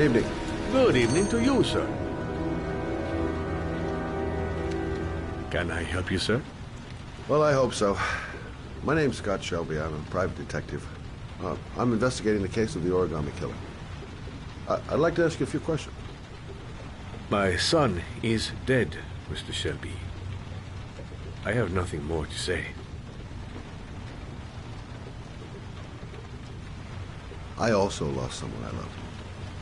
Evening. Good evening to you, sir. Can I help you, sir? Well, I hope so. My name's Scott Shelby. I'm a private detective. I'm investigating the case of the origami killer. I'd like to ask you a few questions. My son is dead, Mr. Shelby. I have nothing more to say. I also lost someone I loved.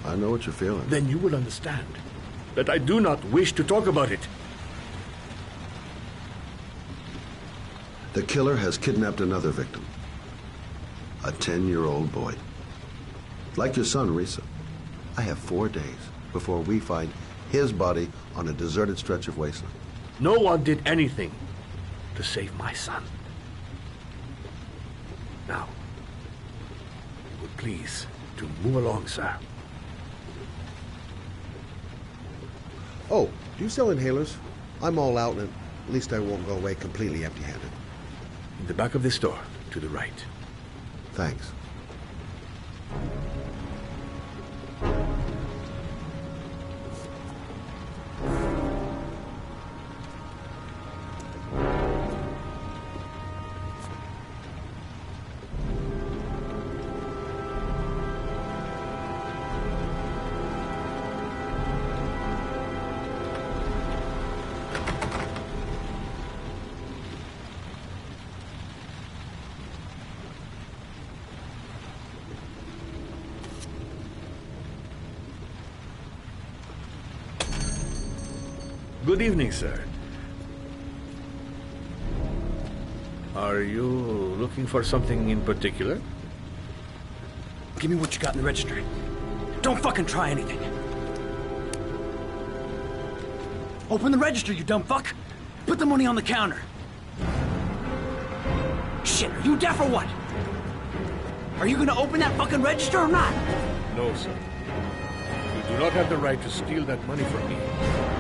I know what you're feeling. Then you will understand that I do not wish to talk about it. The killer has kidnapped another victim. A 10-year-old boy. Like your son, Risa. I have 4 days before we find his body on a deserted stretch of wasteland. No one did anything to save my son. Now, would please to move along, sir. Oh, do you sell inhalers? I'm all out, and at least I won't go away completely empty-handed. In the back of the store, to the right. Thanks. Good evening, sir. Are you looking for something in particular? Give me what you got in the register. Don't fucking try anything. Open the register, you dumb fuck. Put the money on the counter. Shit, are you deaf or what? Are you gonna open that fucking register or not? No, sir. You do not have the right to steal that money from me.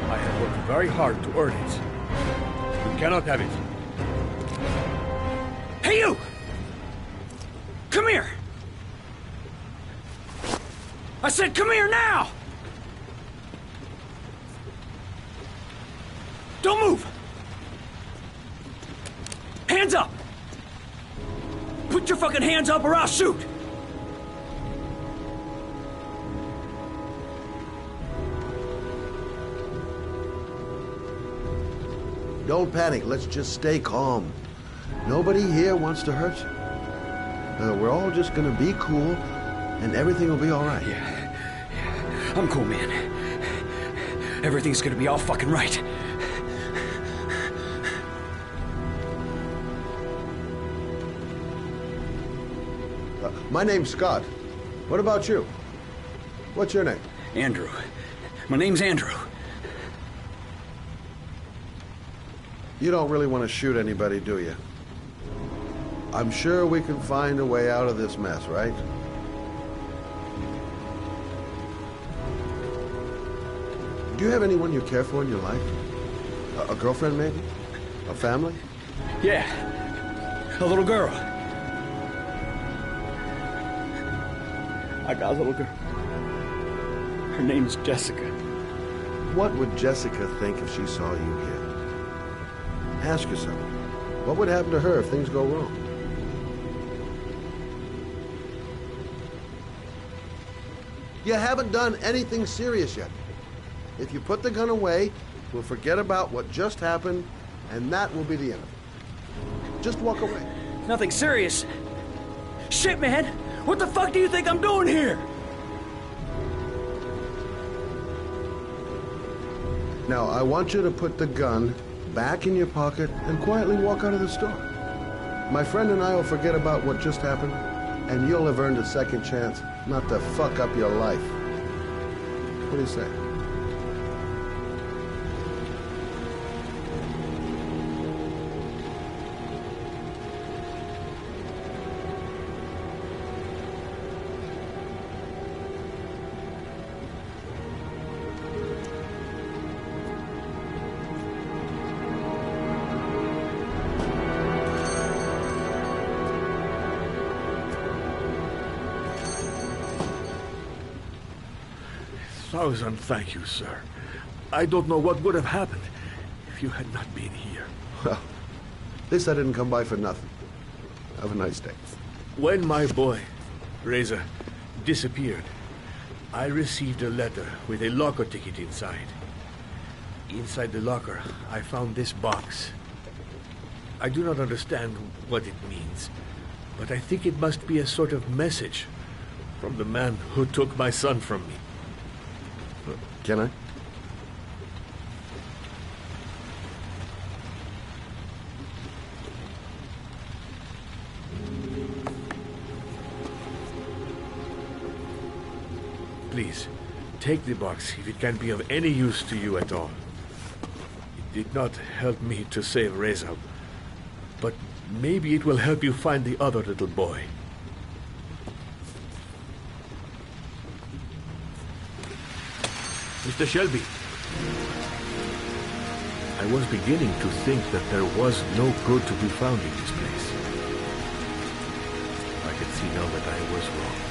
I have worked very hard to earn it. You cannot have it. Hey, you! Come here! I said come here now! Don't move! Hands up! Put your fucking hands up or I'll shoot! Don't panic. Let's just stay calm. Nobody here wants to hurt you. We're all just gonna be cool, and everything will be all right. Yeah. I'm cool, man. Everything's gonna be all fucking right. My name's Scott. What about you? What's your name? Andrew. My name's Andrew. You don't really want to shoot anybody, do you? I'm sure we can find a way out of this mess, right? Do you have anyone you care for in your life? A girlfriend, maybe? A family? Yeah. A little girl. I got a little girl. Her name's Jessica. What would Jessica think if she saw you here? Ask yourself, what would happen to her if things go wrong? You haven't done anything serious yet. If you put the gun away, we'll forget about what just happened, and that will be the end of it. Just walk away. Nothing serious. Shit, man! What the fuck do you think I'm doing here? Now, I want you to put the gun back in your pocket and quietly walk out of the store. My friend and I will forget about what just happened, and you'll have earned a second chance not to fuck up your life. What do you say? 1,000 thank you, sir. I don't know what would have happened if you had not been here. Well, at least I didn't come by for nothing. Have a nice day. When my boy, Reza, disappeared, I received a letter with a locker ticket inside. Inside the locker, I found this box. I do not understand what it means, but I think it must be a sort of message from the man who took my son from me. Can I? Please, take the box if it can be of any use to you at all. It did not help me to save Reza, but maybe it will help you find the other little boy. Mr. Shelby, I was beginning to think that there was no good to be found in this place. I can see now that I was wrong.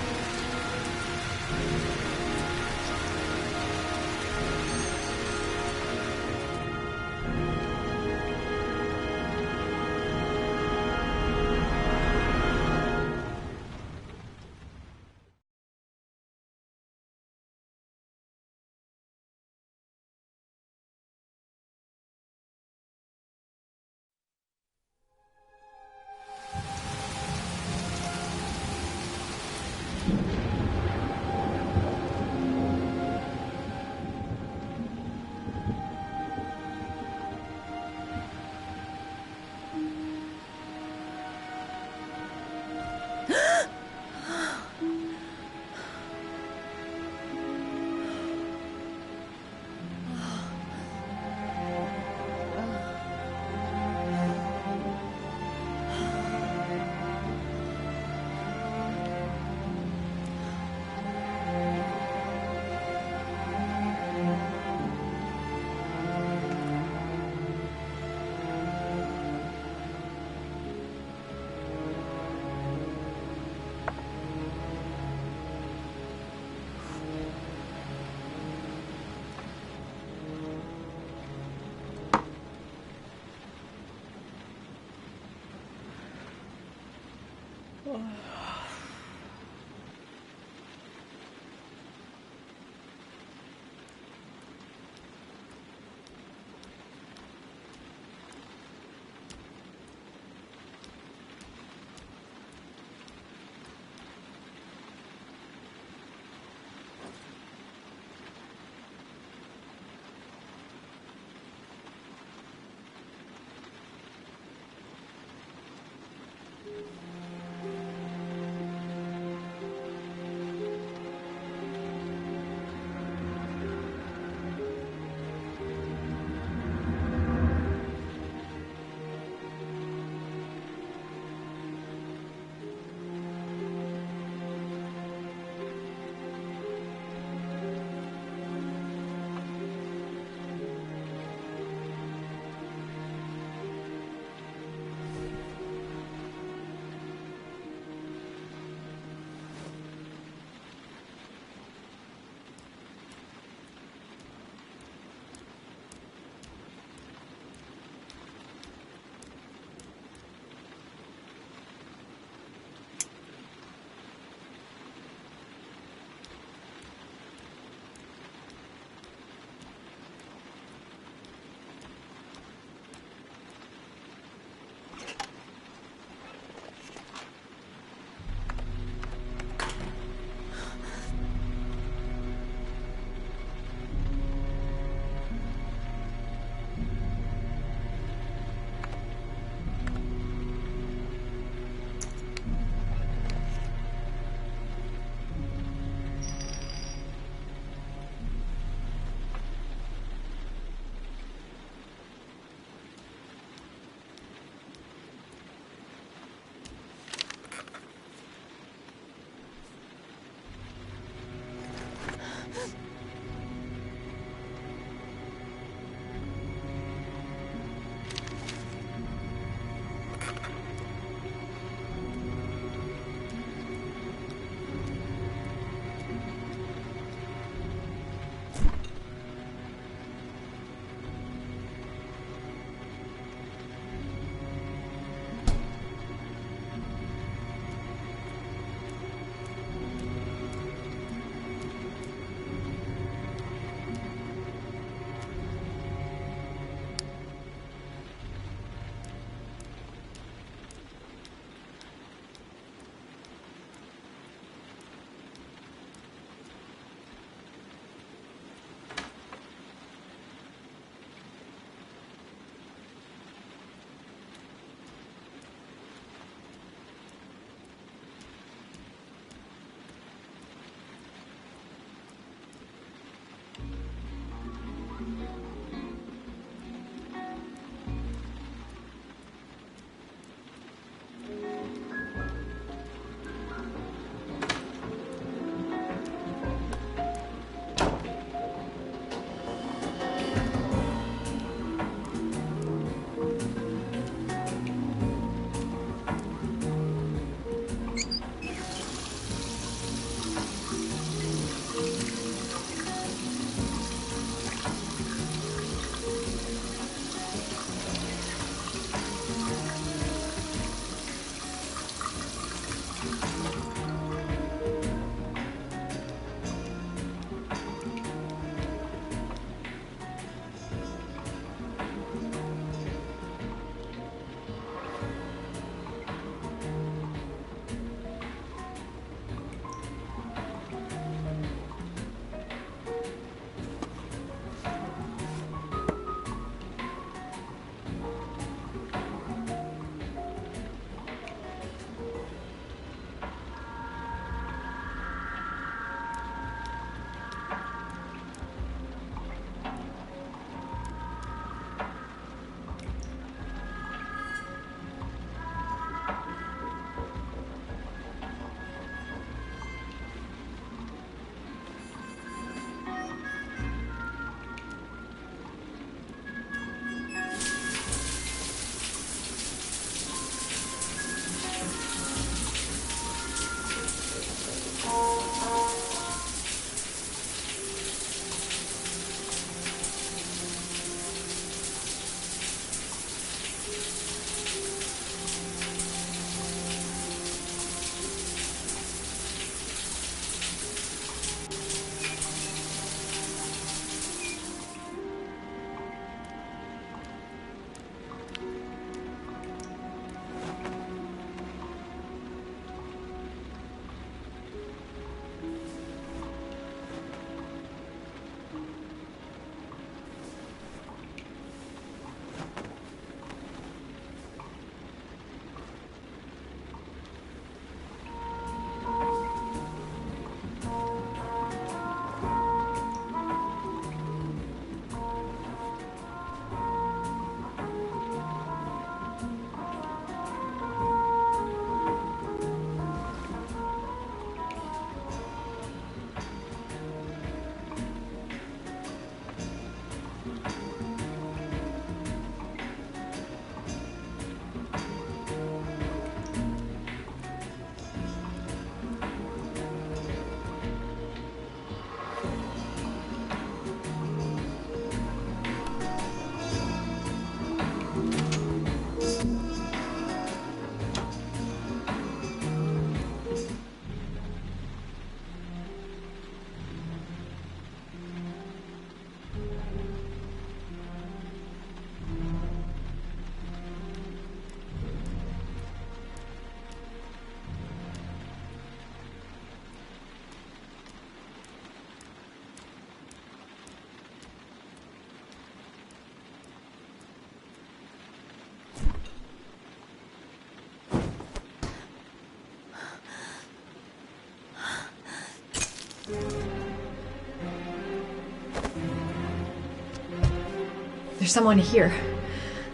There's someone here.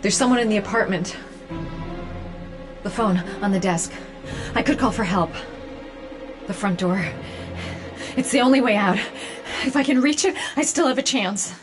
There's someone in the apartment. The phone on the desk. I could call for help. The front door. It's the only way out. If I can reach it, I still have a chance.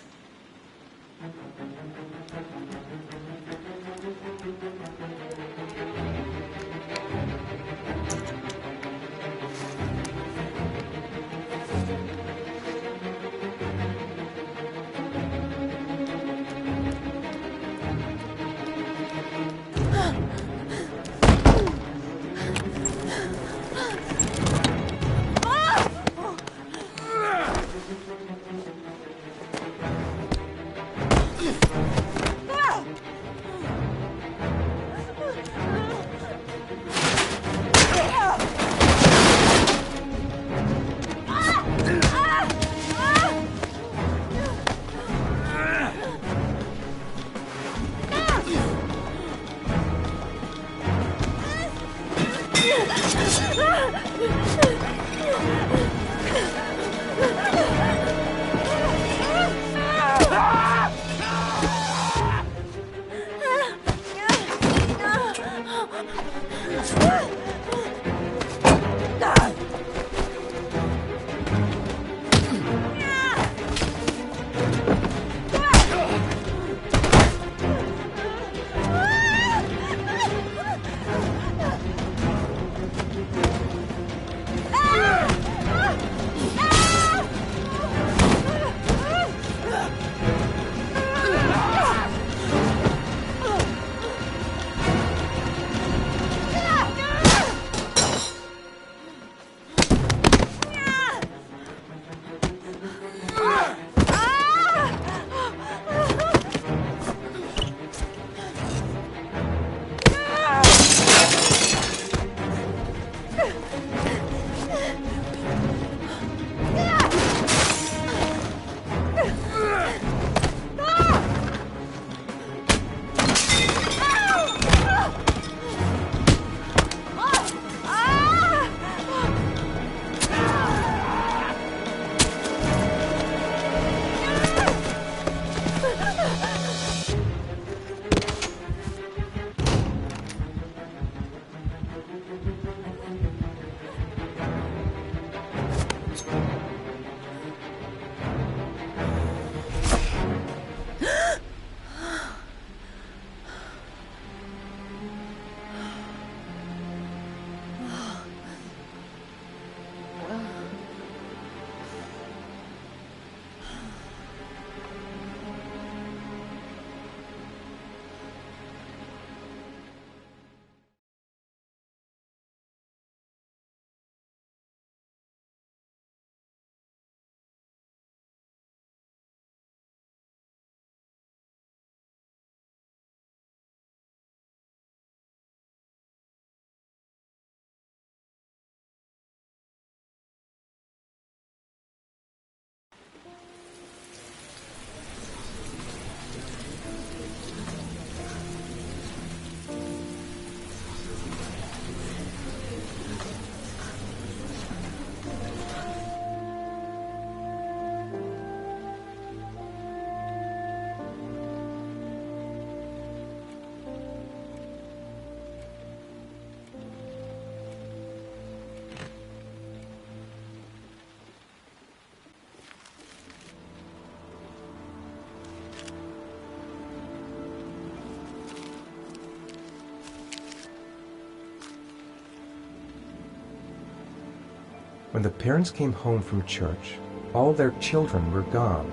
When the parents came home from church, all their children were gone.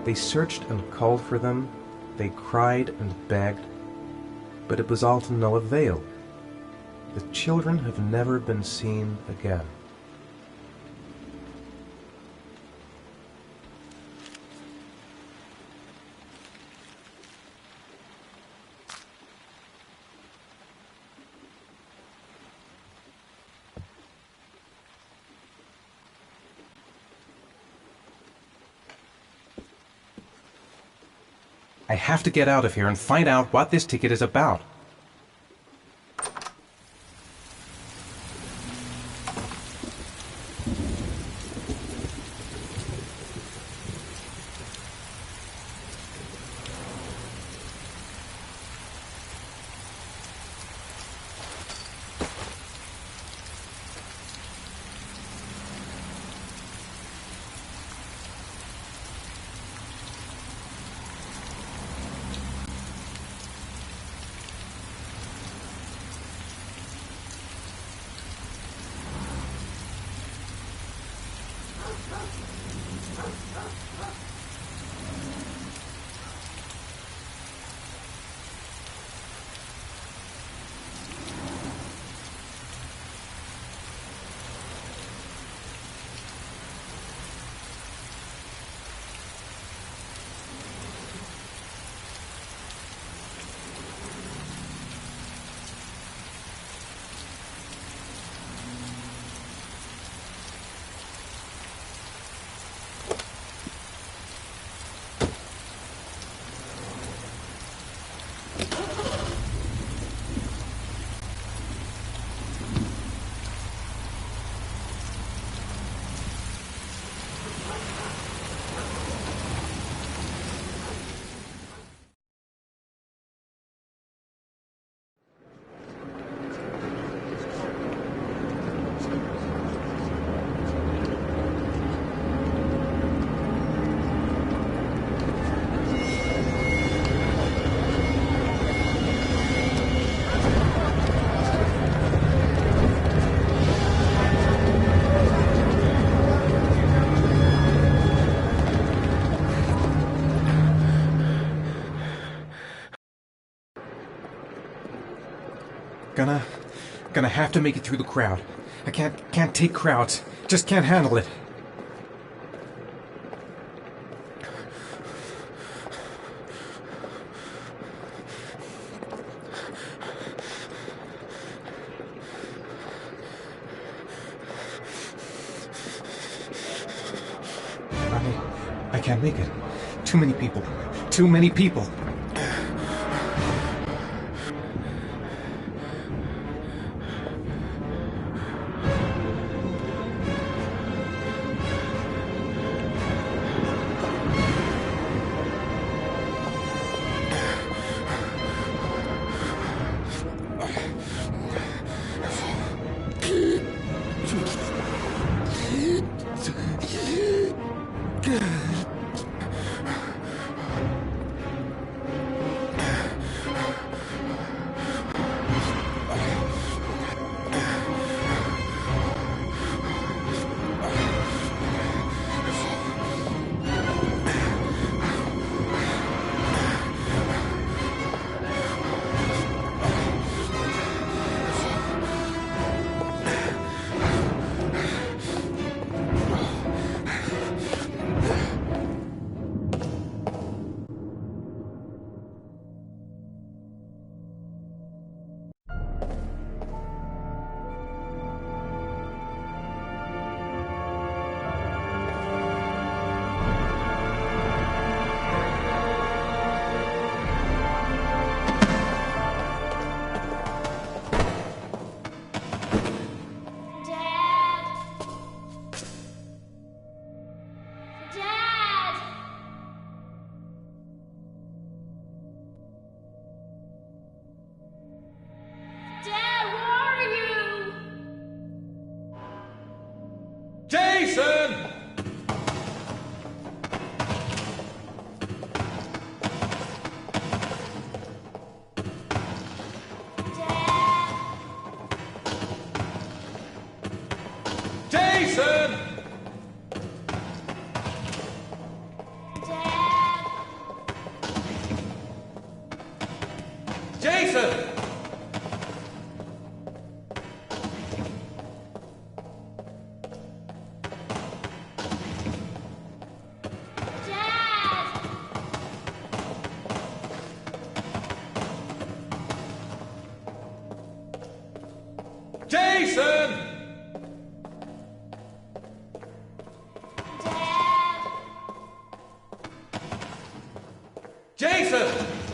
They searched and called for them, they cried and begged, but it was all to no avail. The children have never been seen again. I have to get out of here and find out what this ticket is about. Gonna have to make it through the crowd. I can't take crowds. Just can't handle it. I can't make it. Too many people. Too many people. Jason! Jason! Jason! Jason! Jason!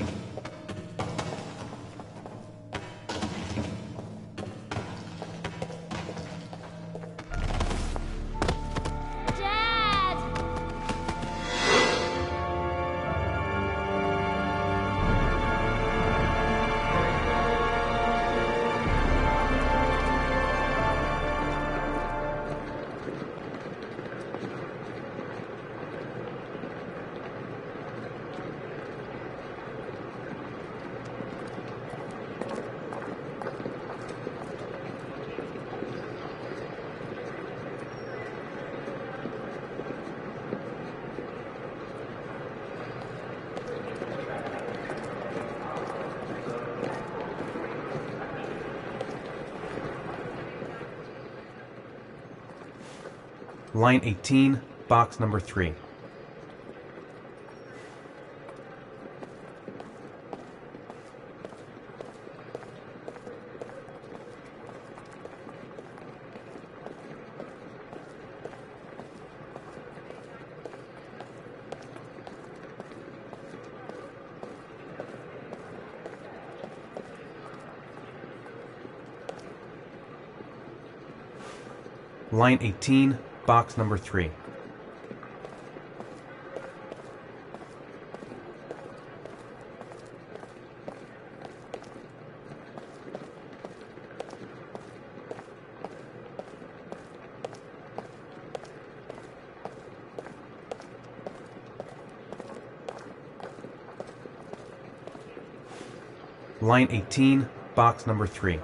Line 18, box number 3. Line 18, box number 3. Line 18, box number 3.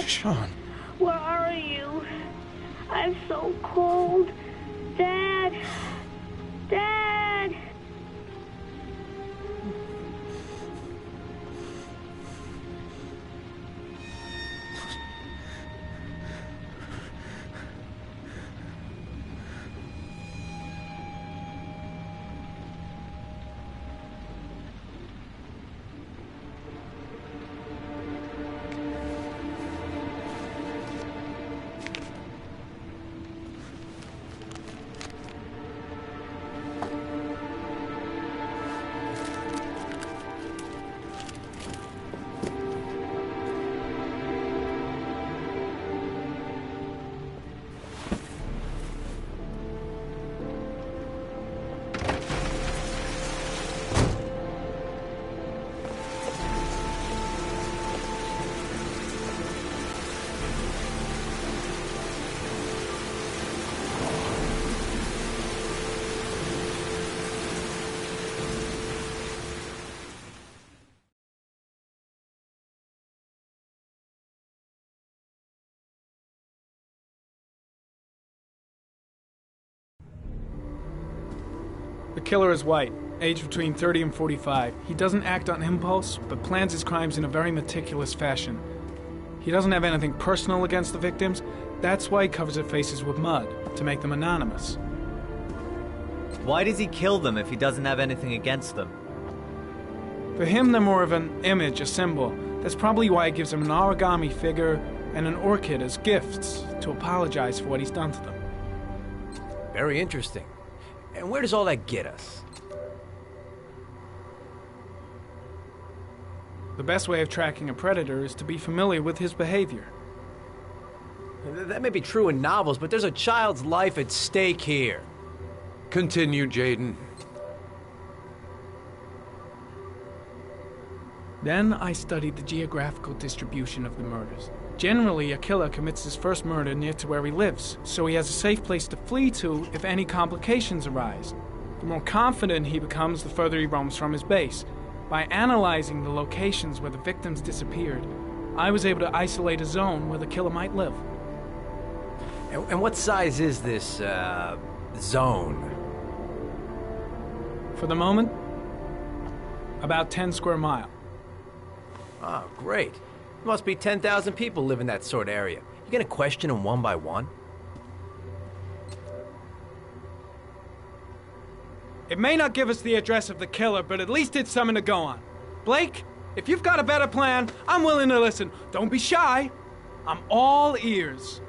Sean. Where are you? I'm so cold. Dad! Dad! killer is white, aged between 30 and 45. He doesn't act on impulse, but plans his crimes in a very meticulous fashion. He doesn't have anything personal against the victims. That's why he covers their faces with mud, to make them anonymous. Why does he kill them if he doesn't have anything against them? For him, they're more of an image, a symbol. That's probably why he gives them an origami figure and an orchid as gifts to apologize for what he's done to them. Very interesting. And where does all that get us? The best way of tracking a predator is to be familiar with his behavior. That may be true in novels, but there's a child's life at stake here. Continue, Jaden. Then I studied the geographical distribution of the murders. Generally, a killer commits his first murder near to where he lives, so he has a safe place to flee to if any complications arise. The more confident he becomes, the further he roams from his base. By analyzing the locations where the victims disappeared, I was able to isolate a zone where the killer might live. And what size is this, zone? For the moment, about 10 square miles. Oh, great. There must be 10,000 people live in that sort of area. You gonna question them one by one? It may not give us the address of the killer, but at least it's something to go on. Blake, if you've got a better plan, I'm willing to listen. Don't be shy. I'm all ears.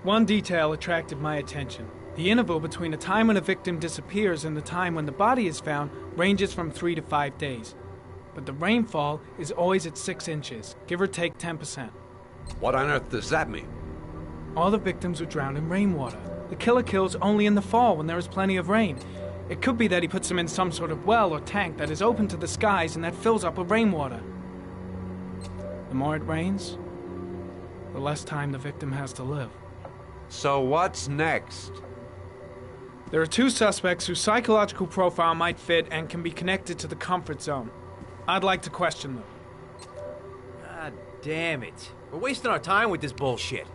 One detail attracted my attention. The interval between the time when a victim disappears and the time when the body is found ranges from 3 to 5 days. But the rainfall is always at 6 inches, give or take 10%. What on earth does that mean? All the victims were drowned in rainwater. The killer kills only in the fall when there is plenty of rain. It could be that he puts them in some sort of well or tank that is open to the skies and that fills up with rainwater. The more it rains, the less time the victim has to live. So what's next? There are 2 suspects whose psychological profile might fit and can be connected to the comfort zone. I'd like to question them. God damn it. We're wasting our time with this bullshit.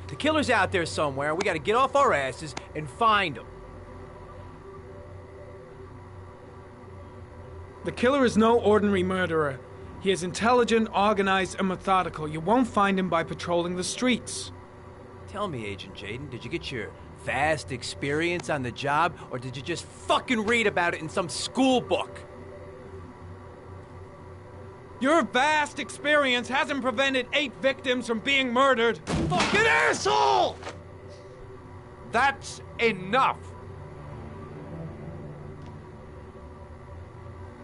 The killer's out there somewhere. We gotta get off our asses and find him. The killer is no ordinary murderer. He is intelligent, organized, and methodical. You won't find him by patrolling the streets. Tell me, Agent Jaden, did you get your vast experience on the job, or did you just fucking read about it in some school book? Your vast experience hasn't prevented 8 victims from being murdered. Fucking asshole! That's enough!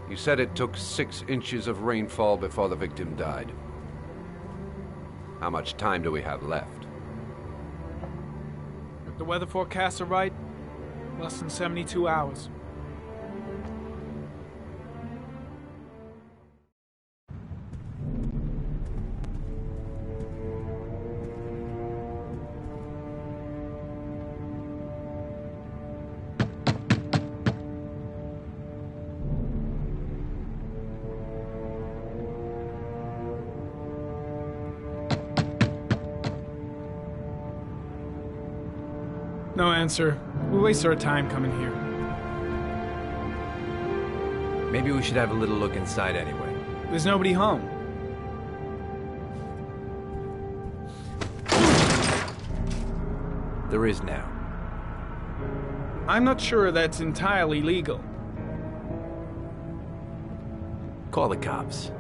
You said it took 6 inches of rainfall before the victim died. How much time do we have left? If the weather forecasts are right, less than 72 hours. No answer. We waste our time coming here. Maybe we should have a little look inside anyway. There's nobody home. There is now. I'm not sure that's entirely legal. Call the cops.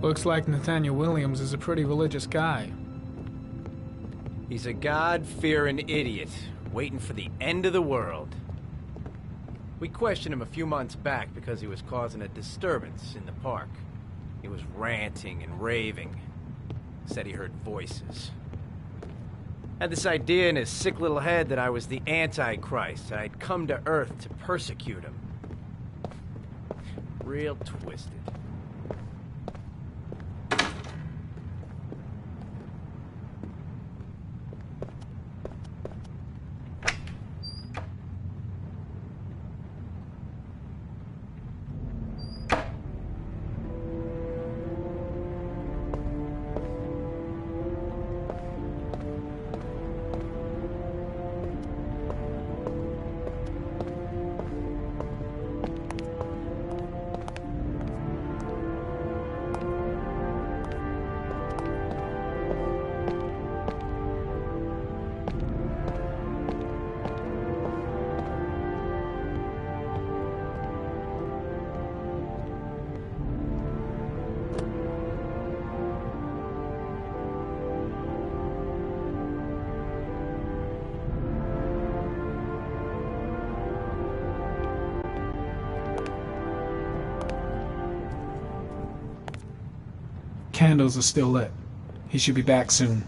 Looks like Nathaniel Williams is a pretty religious guy. He's a God-fearing idiot, waiting for the end of the world. We questioned him a few months back because he was causing a disturbance in the park. He was ranting and raving. Said he heard voices. Had this idea in his sick little head that I was the Antichrist, and I'd come to Earth to persecute him. Real twisted. candles are still lit. He should be back soon.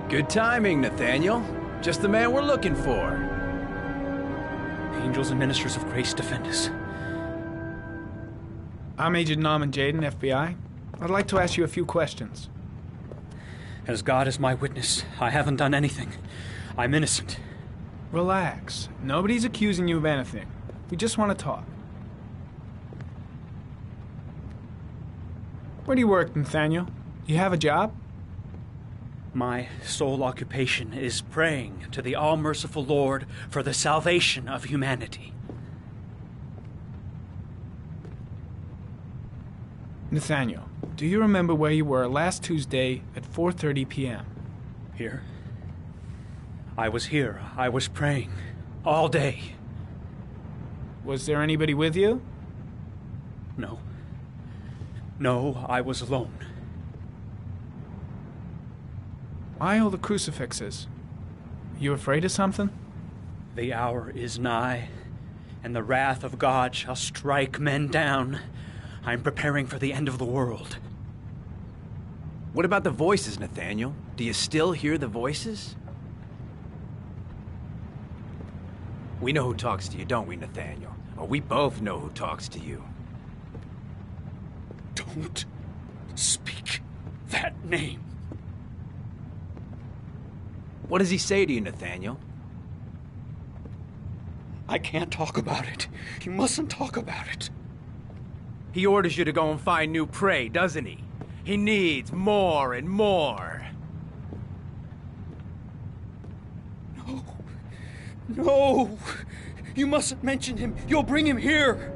Good timing, Nathaniel. Just the man we're looking for. Angels and ministers of grace defend us. I'm Agent Norman Jaden, FBI. I'd like to ask you a few questions. As God is my witness, I haven't done anything. I'm innocent. Relax. Nobody's accusing you of anything. We just want to talk. Where do you work, Nathaniel? You have a job? My sole occupation is praying to the all-merciful Lord for the salvation of humanity. Nathaniel, do you remember where you were last Tuesday at 4:30 p.m.? Here? I was here. I was praying. All day. Was there anybody with you? No. No, I was alone. Why all the crucifixes? You afraid of something? The hour is nigh, and the wrath of God shall strike men down. I'm preparing for the end of the world. What about the voices, Nathaniel? Do you still hear the voices? We know who talks to you, don't we, Nathaniel? Or we both know who talks to you. Don't speak that name. What does he say to you, Nathaniel? I can't talk about it. You mustn't talk about it. He orders you to go and find new prey, doesn't he? He needs more and more. No. No! You mustn't mention him. You'll bring him here.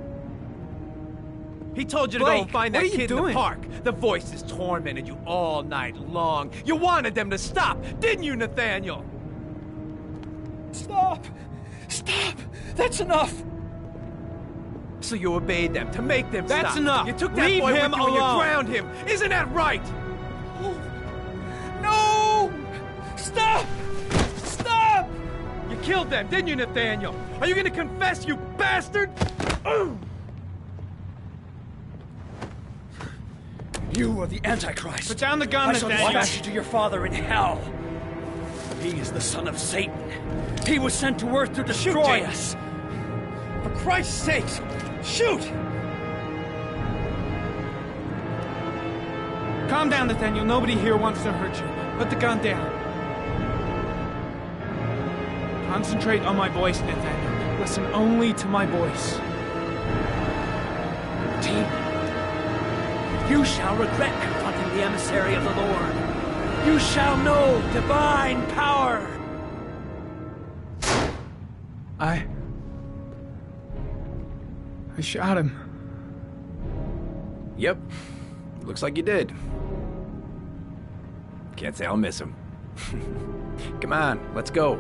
He told you to go and find that kid in the park. The voices tormented you all night long. You wanted them to stop, didn't you, Nathaniel? Stop! Stop! That's enough! So you obeyed them to make them stop. That's enough! You took that boy with you and you drowned him. Isn't that right? No! Stop! Stop! You killed them, didn't you, Nathaniel? Are you gonna confess, you bastard? You are the Antichrist. Put down the gun, I shall Nathaniel. dispatch you to your father in hell. He is the son of Satan. He was sent to earth to destroy us. For Christ's sake, shoot! Calm down, Nathaniel. Nobody here wants to hurt you. Put the gun down. Concentrate on my voice, Nathaniel. Listen only to my voice. Demon, you shall regret confronting the emissary of the Lord. You shall know divine power! I shot him. Yep. Looks like you did. Can't say I'll miss him. Come on, let's go.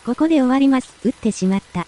ここで終わります。撃ってしまった。